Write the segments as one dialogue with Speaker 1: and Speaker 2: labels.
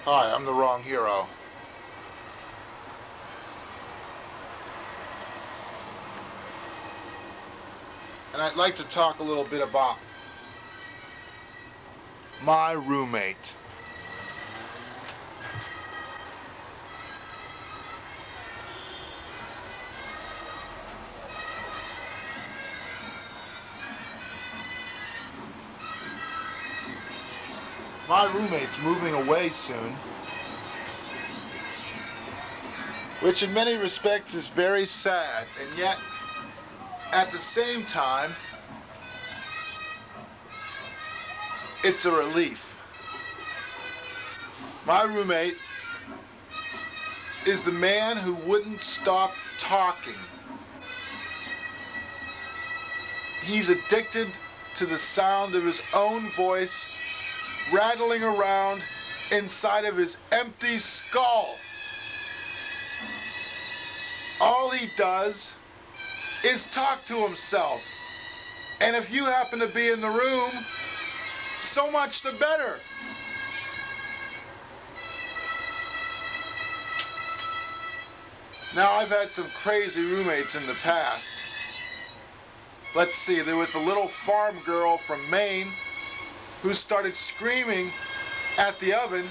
Speaker 1: Hi, I'm the wrong hero. And I'd like to talk a little bit about my roommate. My roommate's moving away soon, which in many respects is very sad, and yet at the same time it's a relief. My roommate is the man who wouldn't stop talking. He's addicted to the sound of his own voice rattling around inside of his empty skull. All he does is talk to himself. And if you happen to be in the room, so much the better. Now, I've had some crazy roommates in the past. Let's see, there was the little farm girl from Maine who started screaming at the oven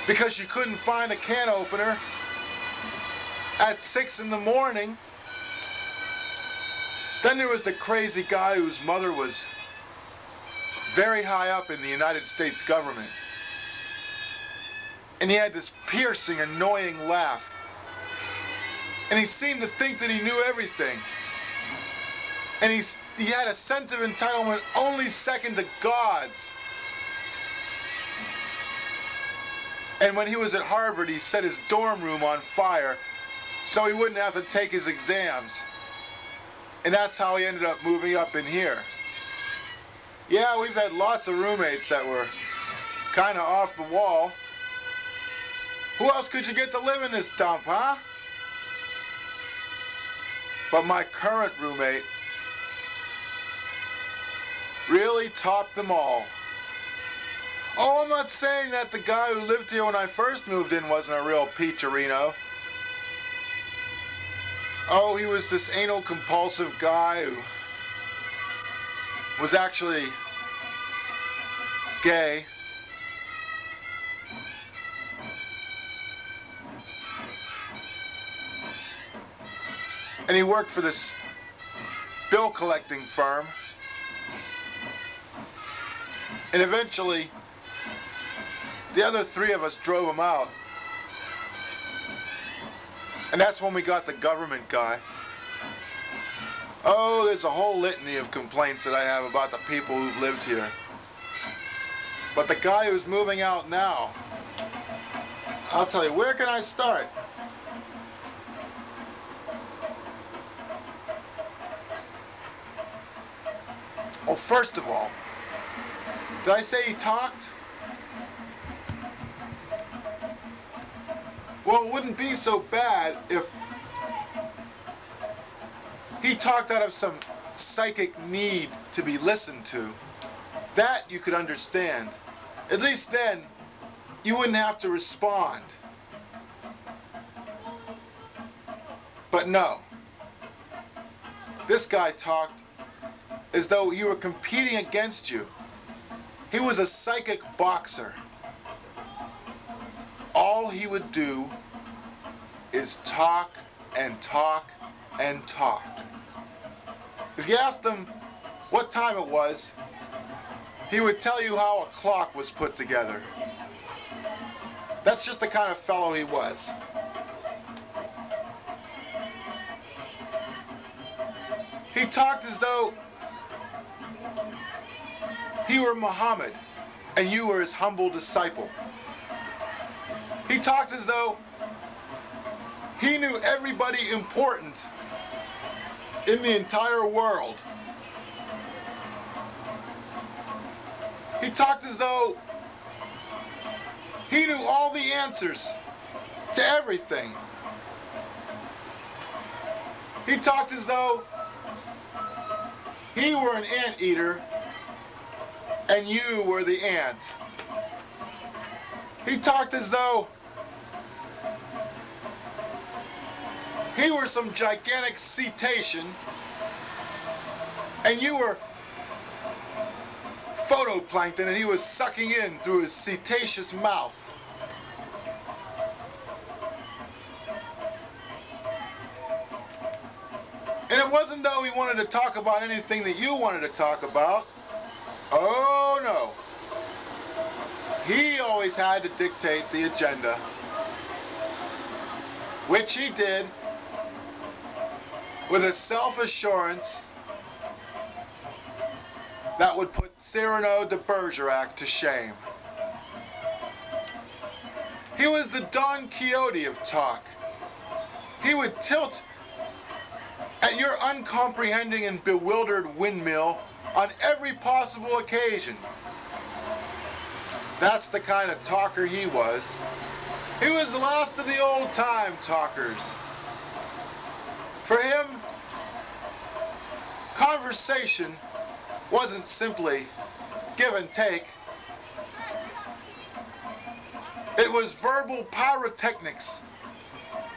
Speaker 1: because she couldn't find a can opener at 6 in the morning. Then there was the crazy guy whose mother was very high up in the United States government. And he had this piercing, annoying laugh. And he seemed to think that he knew everything. And he had a sense of entitlement only second to God's. And when he was at Harvard, he set his dorm room on fire so he wouldn't have to take his exams. And that's how he ended up moving up in here. Yeah, we've had lots of roommates that were kind of off the wall. Who else could you get to live in this dump, huh? But my current roommate really topped them all. Oh, I'm not saying that the guy who lived here when I first moved in wasn't a real peacherino. Oh, he was this anal compulsive guy who was actually gay. And he worked for this bill collecting firm. And eventually, the other three of us drove him out. And that's when we got the government guy. Oh, there's a whole litany of complaints that I have about the people who've lived here. But the guy who's moving out now, I'll tell you, where can I start? Oh, first of all, did I say he talked? Well, it wouldn't be so bad if he talked out of some psychic need to be listened to. That you could understand. At least then, you wouldn't have to respond. But no. This guy talked as though he were competing against you. He was a psychic boxer. All he would do is talk and talk and talk. If you asked him what time it was, he would tell you how a clock was put together. That's just the kind of fellow he was. He talked as though he were Muhammad and you were his humble disciple. He talked as though he knew everybody important in the entire world. He talked as though he knew all the answers to everything. He talked as though he were an anteater and you were the ant. He talked as though he were some gigantic cetacean and you were photoplankton and he was sucking in through his cetaceous mouth. And it wasn't though he wanted to talk about anything that you wanted to talk about. Oh no. He always had to dictate the agenda, which he did with a self-assurance that would put Cyrano de Bergerac to shame. He was the Don Quixote of talk. He would tilt at your uncomprehending and bewildered windmill on every possible occasion. That's the kind of talker he was. He was the last of the old-time talkers. For him, conversation wasn't simply give and take. It was verbal pyrotechnics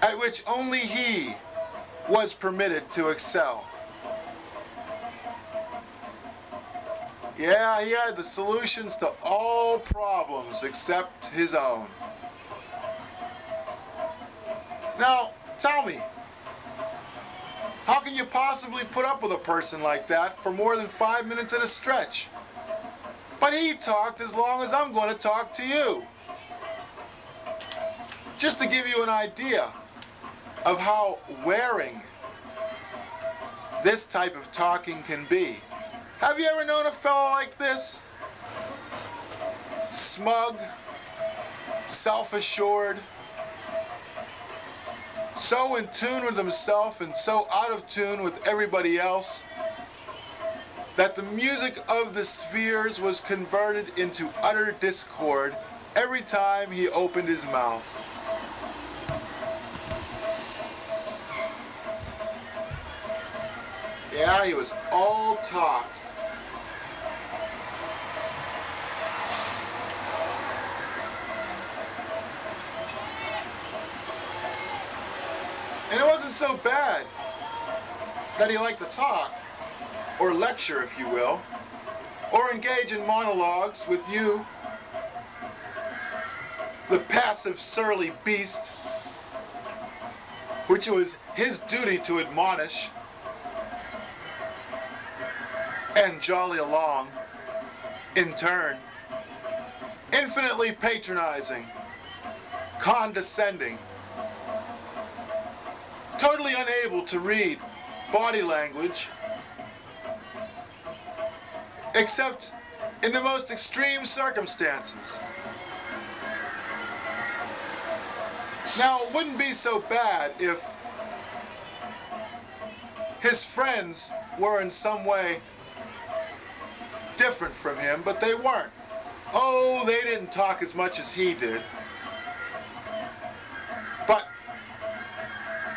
Speaker 1: at which only he was permitted to excel. Yeah, he had the solutions to all problems except his own. Now, tell me, how can you possibly put up with a person like that for more than 5 minutes at a stretch? But he talked as long as I'm going to talk to you. Just to give you an idea of how wearing this type of talking can be. Have you ever known a fellow like this? Smug, self-assured, so in tune with himself and so out of tune with everybody else that the music of the spheres was converted into utter discord every time he opened his mouth. Yeah, he was all talk. And it wasn't so bad that he liked to talk, or lecture, if you will, or engage in monologues with you, the passive, surly beast, which it was his duty to admonish and jolly along, in turn, infinitely patronizing, condescending, totally unable to read body language, except in the most extreme circumstances. Now, it wouldn't be so bad if his friends were in some way different from him, but they weren't. Oh, they didn't talk as much as he did. But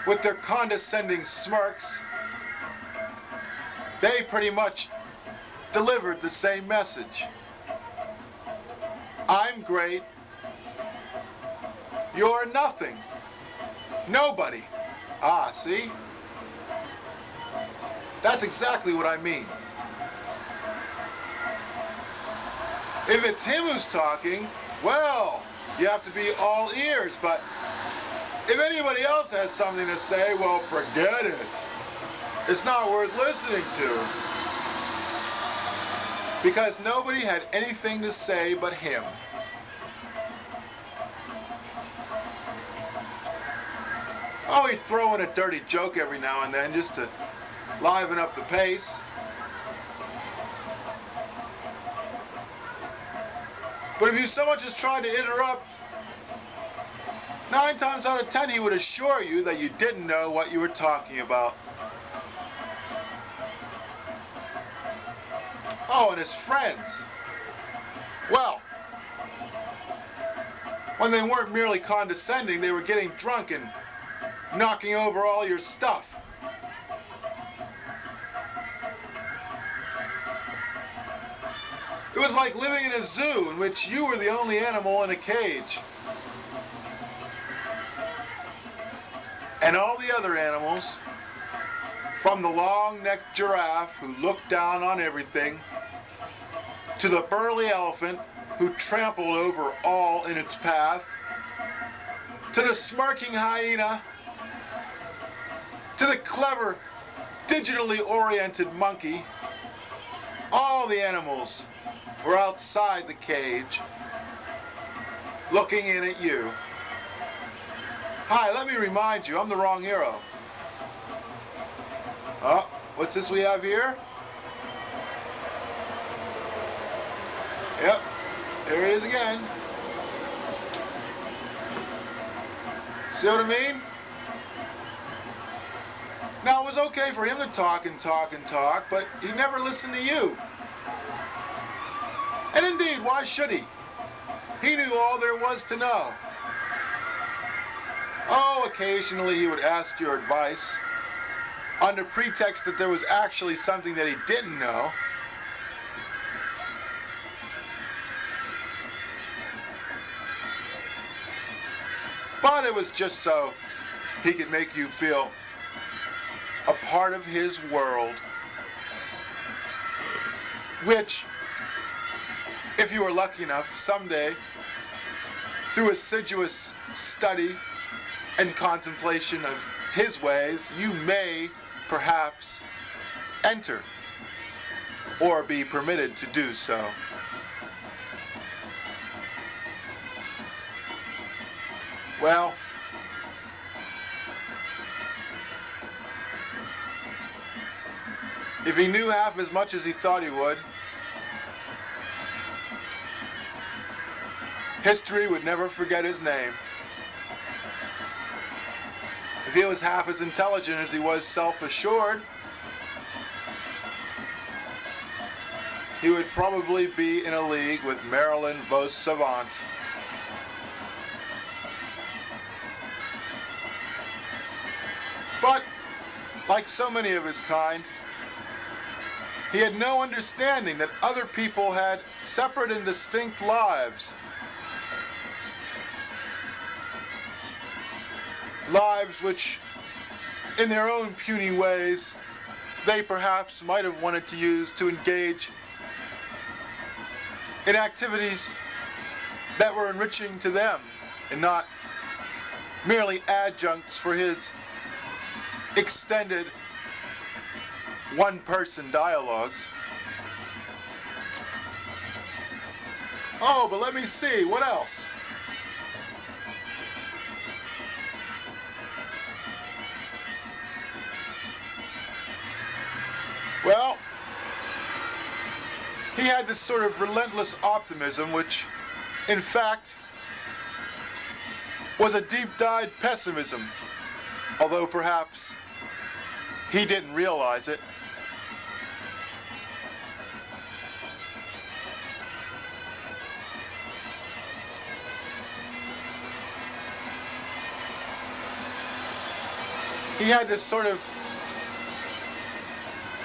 Speaker 1: with their condescending smirks, they pretty much delivered the same message. I'm great. You're nothing. Nobody. Ah, see? That's exactly what I mean. If it's him who's talking, well, you have to be all ears, but if anybody else has something to say, well, forget it. It's not worth listening to. Because nobody had anything to say but him. Oh, he'd throw in a dirty joke every now and then just to liven up the pace. But if you so much as tried to interrupt, 9 times out of 10 he would assure you that you didn't know what you were talking about. Oh, and his friends. Well, when they weren't merely condescending, they were getting drunk and knocking over all your stuff. It was was like living in a zoo in which you were the only animal in a cage. And all the other animals, from the long-necked giraffe who looked down on everything, to the burly elephant who trampled over all in its path, to the smirking hyena, to the clever, digitally oriented monkey, all the animals were outside the cage, looking in at you. Hi, let me remind you, I'm the wrong hero. Oh, what's this we have here? Yep, there he is again. See what I mean? Now, it was okay for him to talk and talk and talk, but he never listened to you. And indeed, why should he? He knew all there was to know. Oh, occasionally he would ask your advice, under pretext that there was actually something that he didn't know. But it was just so he could make you feel a part of his world, which, if you were lucky enough, someday, through assiduous study and contemplation of his ways, you may perhaps enter or be permitted to do so. Well, if he knew half as much as he thought he would, history would never forget his name. If he was half as intelligent as he was self-assured, he would probably be in a league with Marilyn Vos Savant. But, like so many of his kind, he had no understanding that other people had separate and distinct lives. Lives which, in their own puny ways, they perhaps might have wanted to use to engage in activities that were enriching to them and not merely adjuncts for his extended one-person dialogues. Oh, but let me see, what else? Well, he had this sort of relentless optimism, which, in fact, was a deep-dyed pessimism, although perhaps he didn't realize it. He had this sort of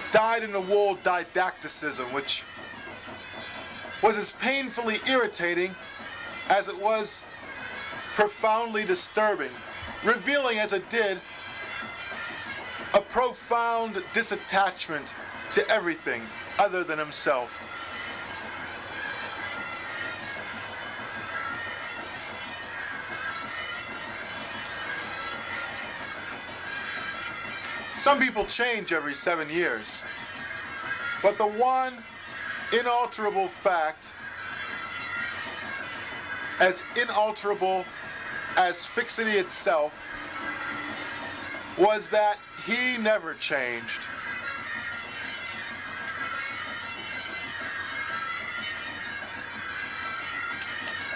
Speaker 1: dyed-in-the-wool didacticism, which was as painfully irritating as it was profoundly disturbing, revealing as it did a profound disattachment to everything other than himself. Some people change every 7 years, but the one inalterable fact, as inalterable as fixity itself, was that he never changed.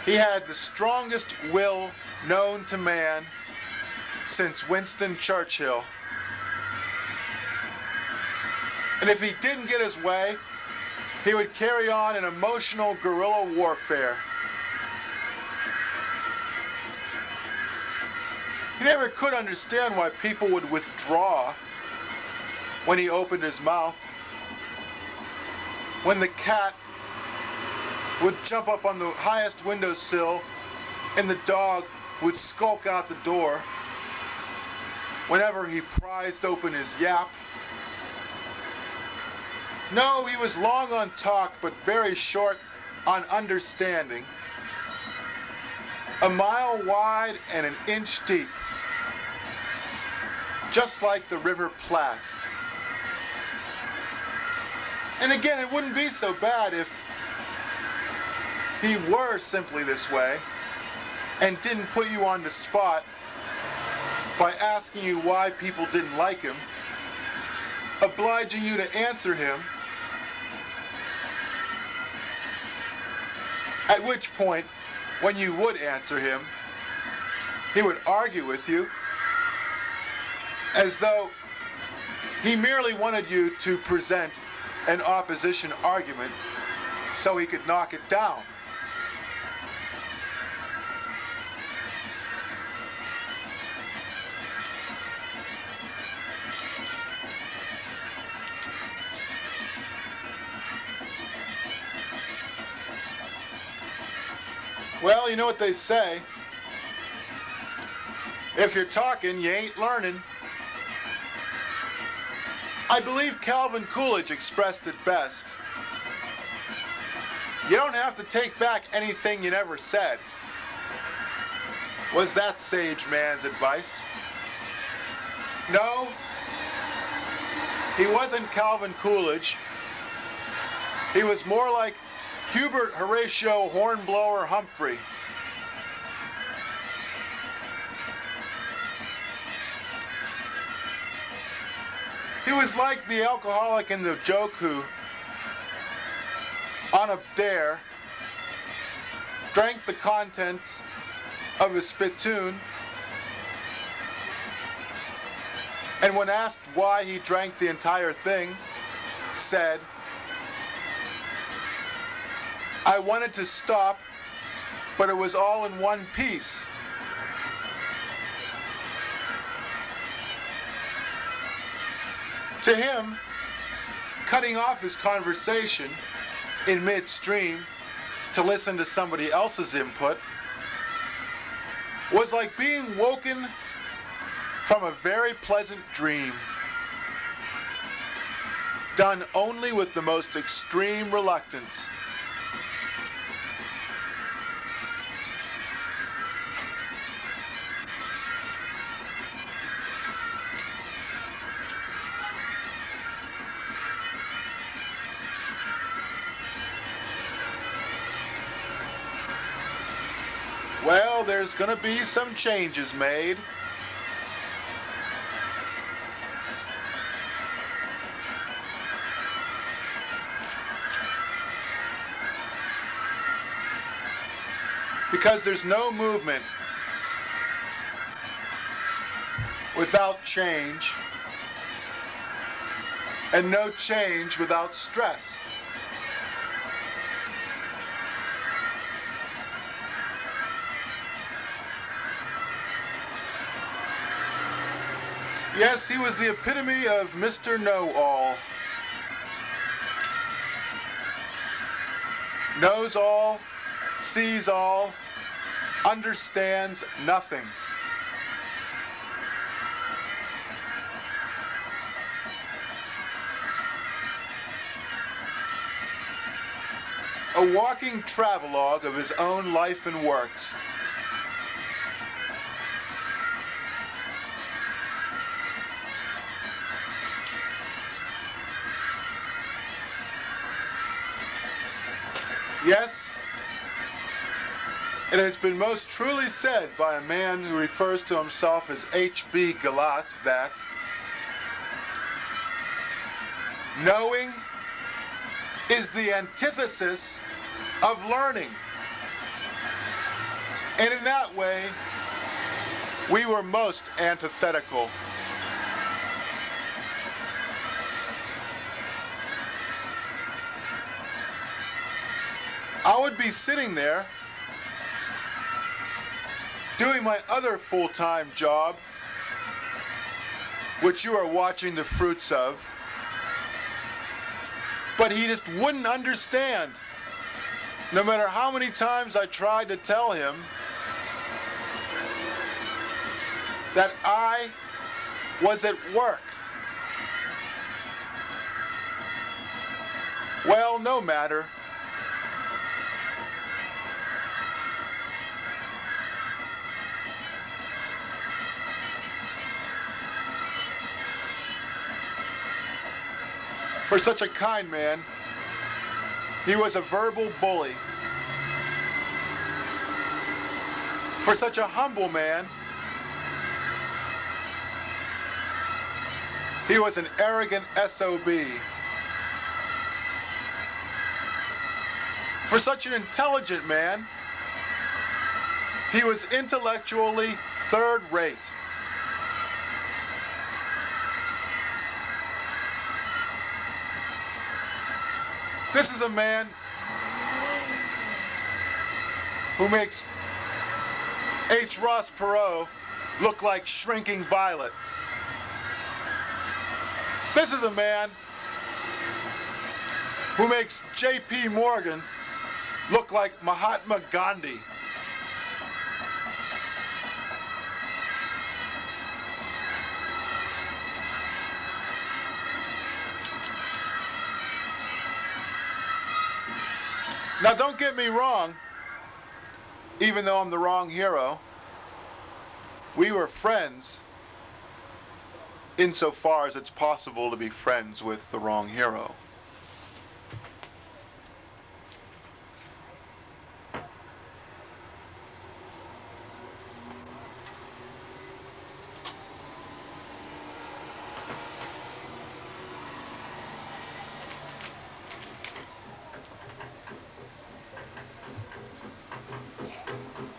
Speaker 1: He had the strongest will known to man since Winston Churchill. And if he didn't get his way, he would carry on an emotional guerrilla warfare. He never could understand why people would withdraw when he opened his mouth, when the cat would jump up on the highest windowsill, and the dog would skulk out the door whenever he prized open his yap. No, he was long on talk, but very short on understanding. A mile wide and an inch deep, just like the River Platte. And again, it wouldn't be so bad if he were simply this way and didn't put you on the spot by asking you why people didn't like him, obliging you to answer him, at which point, when you would answer him, he would argue with you as though he merely wanted you to present an opposition argument so he could knock it down. Well, you know what they say. If you're talking, you ain't learning. I believe Calvin Coolidge expressed it best. You don't have to take back anything you never said, was that sage man's advice. No, he wasn't Calvin Coolidge. He was more like Hubert Horatio Hornblower Humphrey. He was like the alcoholic in the joke who, on a dare, drank the contents of a spittoon, and when asked why he drank the entire thing, said, "I wanted to stop, but it was all in one piece." To him, cutting off his conversation in midstream to listen to somebody else's input was like being woken from a very pleasant dream, done only with the most extreme reluctance. Well, there's gonna be some changes made. Because there's no movement without change, and no change without stress. Yes, he was the epitome of Mr. Know-All. Knows all, sees all, understands nothing. A walking travelogue of his own life and works. Yes, it has been most truly said by a man who refers to himself as H.B. Galat that knowing is the antithesis of learning. And in that way, we were most antithetical. I would be sitting there doing my other full-time job, which you are watching the fruits of, but he just wouldn't understand No matter how many times I tried to tell him that I was at work. Well, no matter. For such a kind man, he was a verbal bully. For such a humble man, he was an arrogant SOB. For such an intelligent man, he was intellectually third-rate. This is a man who makes H. Ross Perot look like Shrinking Violet. This is a man who makes J.P. Morgan look like Mahatma Gandhi. Now, don't get me wrong, even though I'm the wrong hero, we were friends insofar as it's possible to be friends with the wrong hero.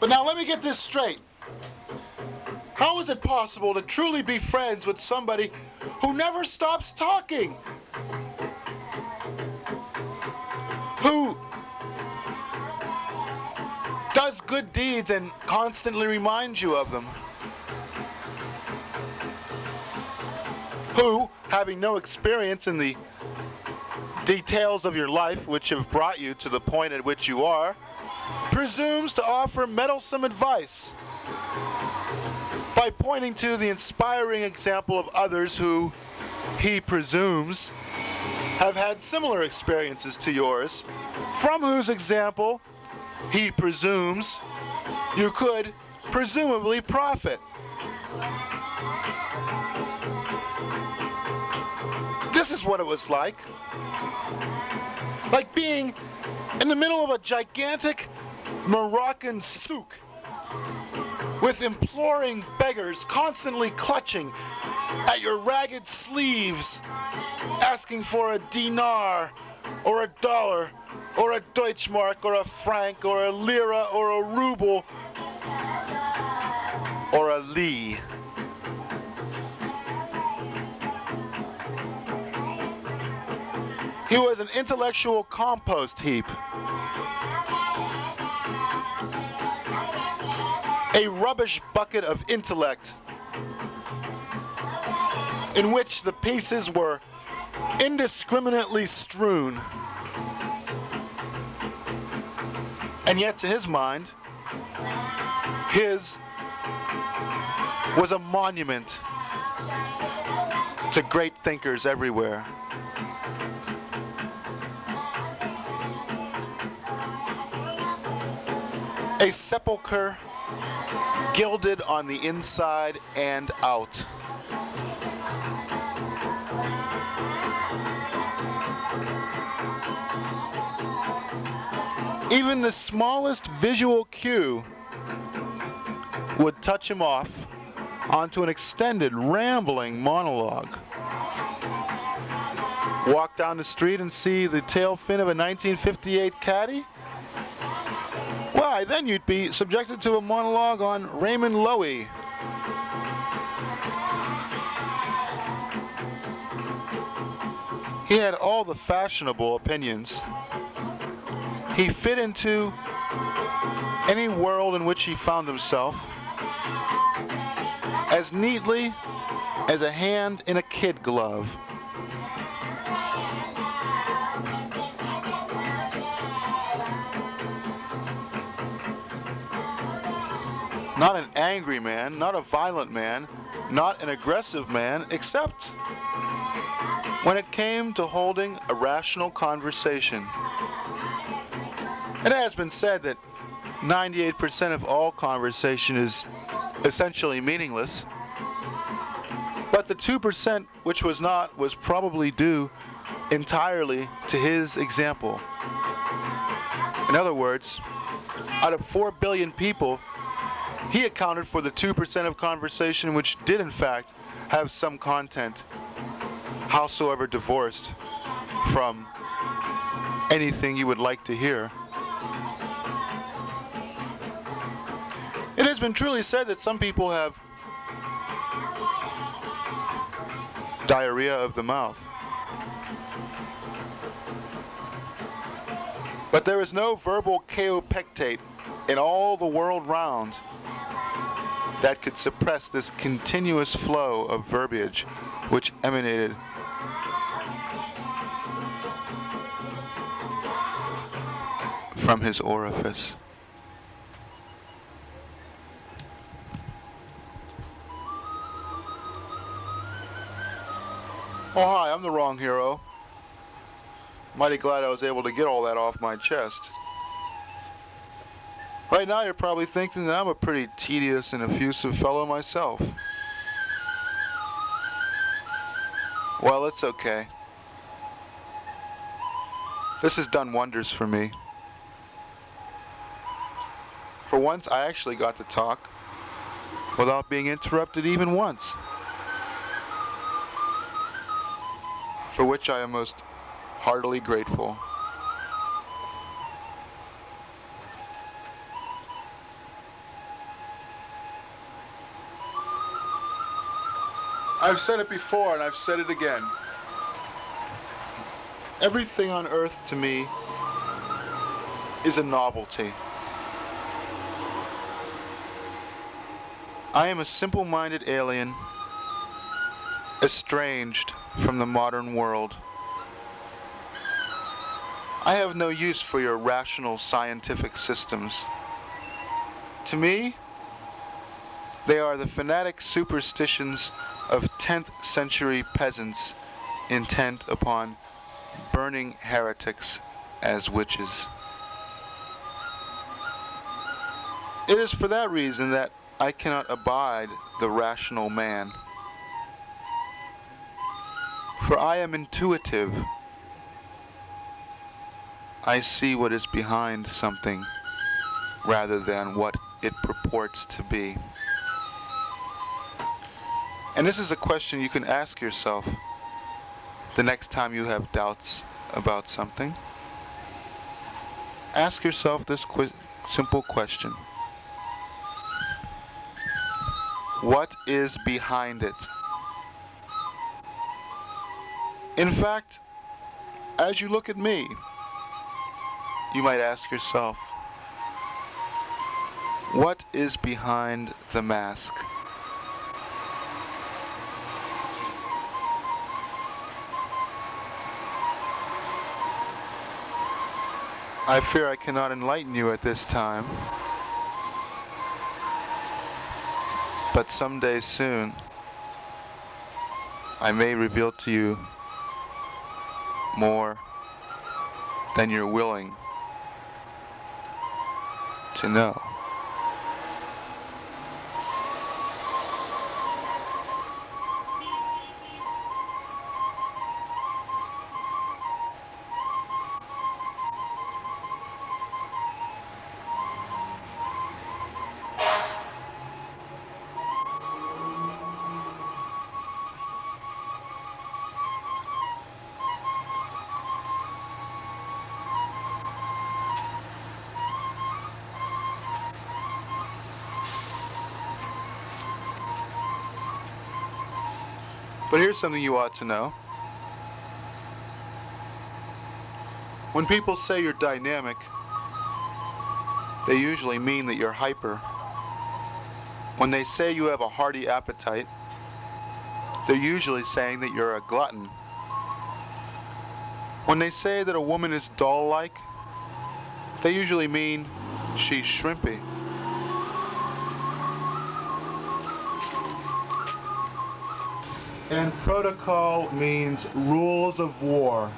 Speaker 1: But now let me get this straight. How is it possible to truly be friends with somebody who never stops talking? Who does good deeds and constantly reminds you of them? Who, having no experience in the details of your life which have brought you to the point at which you are, presumes to offer meddlesome advice by pointing to the inspiring example of others who, he presumes, have had similar experiences to yours, from whose example, he presumes, you could presumably profit. This is what it was like being in the middle of a gigantic Moroccan souk with imploring beggars constantly clutching at your ragged sleeves, asking for a dinar or a dollar or a Deutschmark or a franc or a lira or a ruble or a li. He was an intellectual compost heap, a rubbish bucket of intellect in which the pieces were indiscriminately strewn. And yet, to his mind, his was a monument to great thinkers everywhere. A sepulcher gilded on the inside and out. Even the smallest visual cue would touch him off onto an extended, rambling monologue. Walk down the street and see the tail fin of a 1958 Caddy? Why, then you'd be subjected to a monologue on Raymond Loewy. He had all the fashionable opinions. He fit into any world in which he found himself as neatly as a hand in a kid glove. Not an angry man, not a violent man, not an aggressive man, except when it came to holding a rational conversation. It has been said that 98% of all conversation is essentially meaningless, but the 2% which was not was probably due entirely to his example. In other words, out of 4 billion people, he accounted for the 2% of conversation which did in fact have some content, howsoever divorced from anything you would like to hear. It has been truly said that some people have diarrhea of the mouth. But there is no verbal kaopectate in all the world round that could suppress this continuous flow of verbiage which emanated from his orifice. Oh hi, I'm the wrong hero. Mighty glad I was able to get all that off my chest. Right now you're probably thinking that I'm a pretty tedious and effusive fellow myself. Well, it's okay. This has done wonders for me. For once, I actually got to talk without being interrupted even once, for which I am most heartily grateful. I've said it before and I've said it again. Everything on earth to me is a novelty. I am a simple-minded alien, estranged from the modern world. I have no use for your rational scientific systems. To me, they are the fanatic superstitions of 10th century peasants intent upon burning heretics as witches. It is for that reason that I cannot abide the rational man. For I am intuitive. I see what is behind something rather than what it purports to be. And this is a question you can ask yourself the next time you have doubts about something. Ask yourself this simple question. What is behind it? In fact, as you look at me, you might ask yourself, what is behind the mask? I fear I cannot enlighten you at this time, but someday soon, I may reveal to you more than you're willing to know. But here's something you ought to know. When people say you're dynamic, they usually mean that you're hyper. When they say you have a hearty appetite, they're usually saying that you're a glutton. When they say that a woman is doll-like, they usually mean she's shrimpy. And protocol means rules of war.